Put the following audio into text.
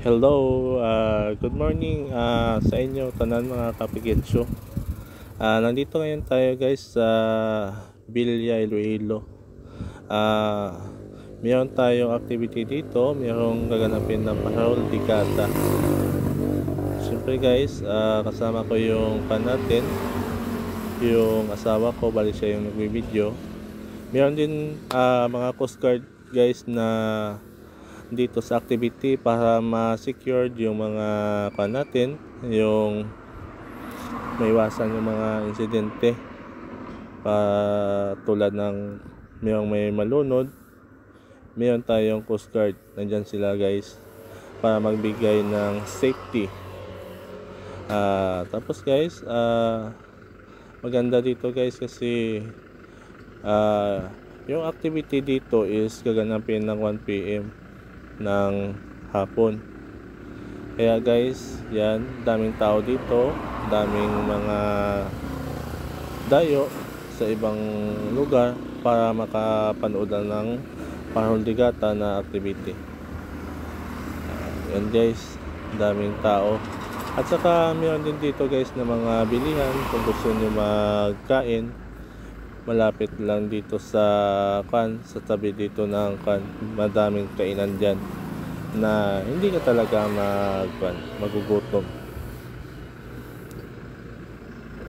Hello, good morning sa inyo tanan mga kapigetsyo. Nandito ngayon tayo guys sa Villa Iloilo. Mayroon tayong activity dito, mayroong gaganapin na Parol de Gata. Siyempre guys, kasama ko yung fan natin, yung asawa ko, bali siya yung nagbibideo. Mayroon din mga Coast Guard guys na dito sa activity para ma-secure yung mga kan natin, yung maiwasan yung mga insidente tulad ng may malunod. Mayroon tayong Coast Guard, nandyan sila guys para magbigay ng safety. Tapos guys, maganda dito guys kasi yung activity dito is gaganapin ng 1 PM ng hapon. Kaya guys, yan, daming tao dito, daming mga dayo sa ibang lugar para makapanood ng Parol de Gata na activity. Yan guys, daming tao. At saka mayroon din dito guys na mga bilihan kung gusto nyo magkain. Malapit lang dito sa tabi dito ng madaming kainan dyan na hindi ka talaga magugutom.